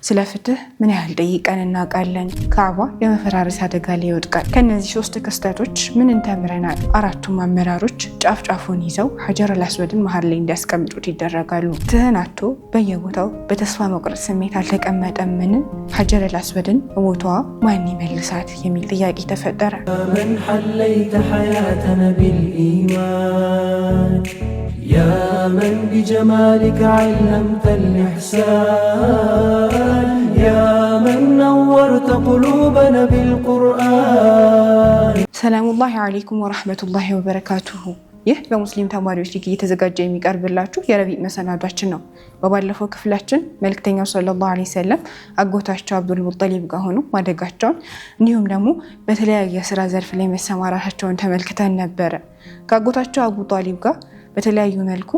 ስለ ፍትህ ምን ያህል ጠይቀን እናውቃለን? ካዕባ የመፈራረስ አደጋ ላይ ይወድቃል። ከነዚህ ሶስት ክስተቶች ምን ተምረናል? አራቱም አመራሮች ጫፍ ጫፉን ይዘው ሀጀር አልአስወድን መሀል ላይ እንዲያስቀምጡት ይደረጋሉ። ፍትህን አጥቶ በየቦታው በተስፋ መቁረጥ ስሜት አልተቀመጠምን? ሀጀር አልአስወድን ቦታዋ ማን ይመልሳት የሚል ጥያቄ ተፈጠረ። من حليت حياتنا بالإيمان يا من بجمالك علمت الإحسان يا من نورت قلوبنا بالقرآن ሰላሙ አላሂ አለይኩም ወረሕመቱላሂ ወበረካቱሁ። ይህ በሙስሊም ተማሪዎች ሊግ እየተዘጋጀ የሚቀርብላችሁ የረቢዕ መሰናዷችን ነው። በባለፈው ክፍላችን መልእክተኛው ሰለላሁ ዐለይሂ ወሰለም አጎታቸው አብዱል ሙጠሊብ ጋር ሆኖ ማደጋቸውን እንዲሁም ደግሞ በተለያየ የስራ ዘርፍ ላይ መሰማራታቸውን ተመልክተን ነበረ። ከአጎታቸው አቡ ጣሊብ ጋር በተለያዩ መልኩ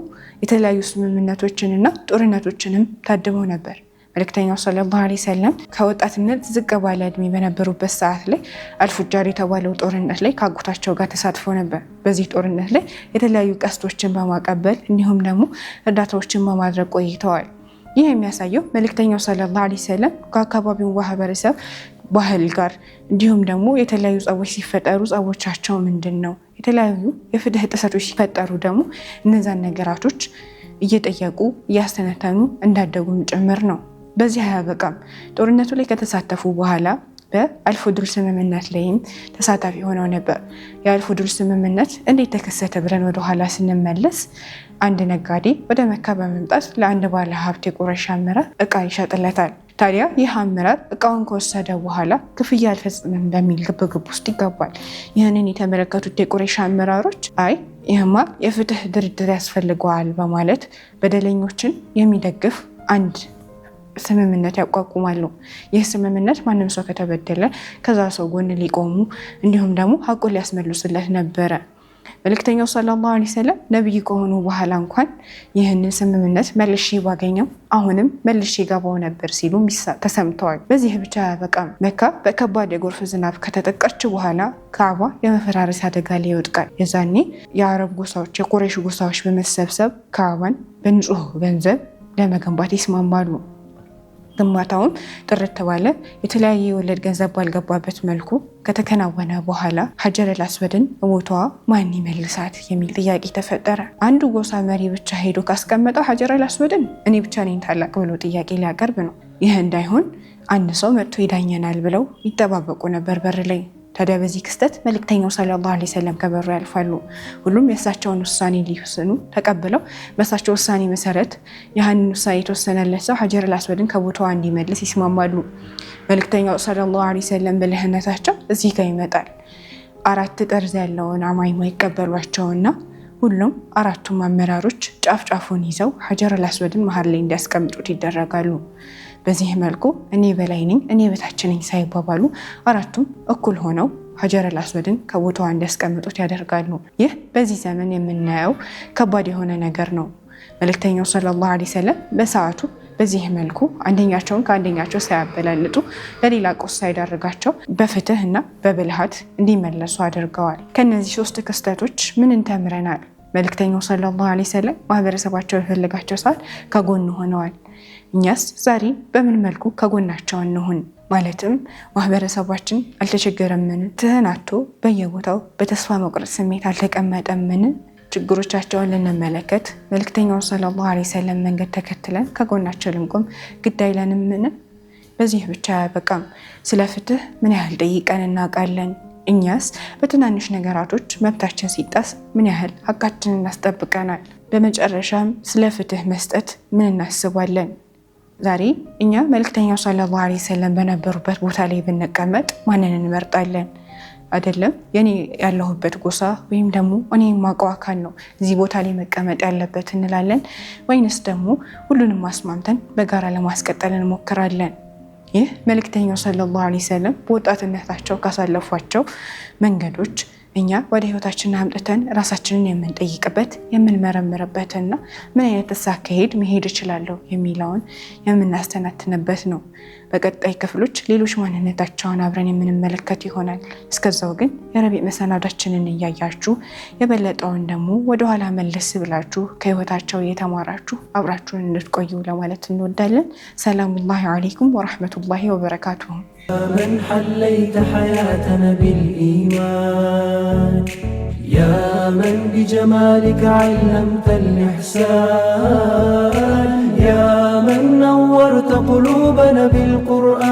የተለያዩ ስምምነቶችንና ጦርነቶችንም ታድመው ነበር። መልእክተኛው ሰለላሁ ዐለይሂ ወሰለም ከወጣትነት ዝቅ ባለ እድሜ በነበሩበት ሰዓት ላይ አልፉጃር የተባለው ጦርነት ላይ ከአጎታቸው ጋር ተሳትፎ ነበር። በዚህ ጦርነት ላይ የተለያዩ ቀስቶችን በማቀበል እንዲሁም ደግሞ እርዳታዎችን በማድረግ ቆይተዋል። ይህ የሚያሳየው መልእክተኛው ሰለላሁ ዐለይሂ ወሰለም ከአካባቢው ማህበረሰብ ባህል ጋር እንዲሁም ደግሞ የተለያዩ ጸቦች ሲፈጠሩ ጸቦቻቸው ምንድን ነው፣ የተለያዩ የፍትህ ጥሰቶች ሲፈጠሩ ደግሞ እነዛን ነገራቶች እየጠየቁ እያስተነተኑ እንዳደጉም ጭምር ነው። በዚህ አያበቃም። ጦርነቱ ላይ ከተሳተፉ በኋላ በአልፉድር ስምምነት ላይም ተሳታፊ ሆነው ነበር። የአልፉድር ስምምነት እንዴት ተከሰተ ብለን ወደኋላ ስንመለስ አንድ ነጋዴ ወደ መካ በመምጣት ለአንድ ባለ ሀብት የቁረይሽ አመራር እቃ ይሸጥለታል። ታዲያ ይህ አመራር እቃውን ከወሰደ በኋላ ክፍያ አልፈጽምም በሚል ግብግብ ውስጥ ይገባል። ይህንን የተመለከቱት የቁረይሽ አመራሮች አይ ይህማ የፍትህ ድርድር ያስፈልገዋል በማለት በደለኞችን የሚደግፍ አንድ ስምምነት ያቋቁማሉ። ይህ ስምምነት ማንም ሰው ከተበደለ ከዛ ሰው ጎን ሊቆሙ እንዲሁም ደግሞ ሀቁን ሊያስመልሱለት ነበረ። መልእክተኛው ሰለላሁ ዐለይሂ ወሰለም ነብይ ከሆኑ በኋላ እንኳን ይህንን ስምምነት መልሼ ባገኘው አሁንም መልሼ ገባው ነበር ሲሉ ተሰምተዋል። በዚህ ብቻ አያበቃም። መካ በከባድ የጎርፍ ዝናብ ከተጠቃች በኋላ ካዕባ የመፈራረስ አደጋ ላይ ይወድቃል። የዛኔ የአረብ ጎሳዎች የቁረይሽ ጎሳዎች በመሰብሰብ ካዕባን በንጹህ ገንዘብ ለመገንባት ይስማማሉ። ግንባታውም ጥርት ባለ የተለያየ የወለድ ገንዘብ ባልገባበት መልኩ ከተከናወነ በኋላ ሀጀር አልአስወድን ቦታዋ ማን ይመልሳት የሚል ጥያቄ ተፈጠረ። አንዱ ጎሳ መሪ ብቻ ሄዶ ካስቀመጠው ሀጀር አልአስወድን እኔ ብቻ ነኝ ታላቅ ብሎ ጥያቄ ሊያቀርብ ነው። ይህ እንዳይሆን አንድ ሰው መጥቶ ይዳኘናል ብለው ይጠባበቁ ነበር በር ላይ። ታዲያ በዚህ ክስተት መልእክተኛው ሰለላሁ ዐለይሂ ወሰለም ከበሩ ያልፋሉ። ሁሉም የእሳቸውን ውሳኔ ሊወስኑ ተቀብለው በእሳቸው ውሳኔ መሰረት ያህንን ውሳኔ የተወሰነለት ሰው ሀጀር አልአስወድን ከቦታዋ እንዲመልስ ይስማማሉ። መልእክተኛው ሰለላሁ ዐለይሂ ወሰለም ብልህነታቸው እዚህ ጋር ይመጣል። 4 ጠርዝ ያለውን አማይማ ይቀበሏቸውና ሁሉም አራቱም አመራሮች ጫፍ ጫፉን ይዘው ሀጀር አልአስወድን መሀል ላይ እንዲያስቀምጡት ይደረጋሉ። በዚህ መልኩ እኔ በላይ ነኝ እኔ በታች ነኝ ሳይባባሉ አራቱም እኩል ሆነው ሀጀር አልአስወድን ከቦታዋ እንዲያስቀምጡት ያደርጋሉ። ይህ በዚህ ዘመን የምናየው ከባድ የሆነ ነገር ነው። መልእክተኛው ሰለላሁ ዐለይሂ ወሰለም በሰዓቱ በዚህ መልኩ አንደኛቸውን ከአንደኛቸው ሳያበላልጡ ለሌላ ቆስ ሳይዳርጋቸው በፍትህ እና በብልሃት እንዲመለሱ አድርገዋል። ከነዚህ 3 ክስተቶች ምን ተምረናል? መልእክተኛው ሰለላሁ ዐለይሂ ወሰለም ማህበረሰባቸው የፈለጋቸው ሰዓት ከጎን ሆነዋል። እኛስ ዛሬ በምን መልኩ ከጎናቸው እንሁን? ማለትም ማህበረሰባችን አልተቸገረምን? ፍትህን አጥቶ በየቦታው በተስፋ መቁረጥ ስሜት አልተቀመጠምን? ችግሮቻቸውን ልንመለከት መልእክተኛው ሰለላሁ ዐለይሂ ወሰለም መንገድ ተከትለን ከጎናቸው ልንቆም ግድ አይለንምን? በዚህ ብቻ አያበቃም። ስለ ፍትህ ምን ያህል ጠይቀን እናውቃለን? እኛስ በትናንሽ ነገራቶች መብታችን ሲጣስ ምን ያህል ሀቃችንን እናስጠብቀናል? በመጨረሻም ስለ ፍትህ መስጠት ምን እናስባለን? ዛሬ እኛ መልእክተኛው ሰለላሁ ዐለይሂ ወሰለም በነበሩበት ቦታ ላይ ብንቀመጥ ማንን እንመርጣለን? አይደለም የኔ ያለሁበት ጎሳ ወይም ደግሞ እኔ የማውቀው አካል ነው እዚህ ቦታ ላይ መቀመጥ ያለበት እንላለን ወይንስ ደግሞ ሁሉንም ማስማምተን በጋራ ለማስቀጠል እንሞክራለን? ይህ መልእክተኛው ሰለላሁ ዐለይሂ ወሰለም በወጣትነታቸው ካሳለፏቸው መንገዶች እኛ ወደ ህይወታችን አምጥተን ራሳችንን የምንጠይቅበት የምንመረምርበትና ምን አይነት አካሄድ መሄድ እችላለሁ የሚለውን የምናስተነትንበት ነው። በቀጣይ ክፍሎች ሌሎች ማንነታቸውን አብረን የምንመለከት ይሆናል። እስከዛው ግን የረቢዕ መሰናዳችንን እያያችሁ የበለጠውን ደግሞ ወደኋላ መለስ ብላችሁ ከህይወታቸው የተማራችሁ አብራችሁን እንድትቆዩ ለማለት እንወዳለን። ሰላሙላሂ አለይኩም ወራህመቱላሂ ወበረካቱሁ። من حليت حياتنا بالإيمان يا من بجمالك علمت الإحسان يا من نورت قلوبنا بالقرآن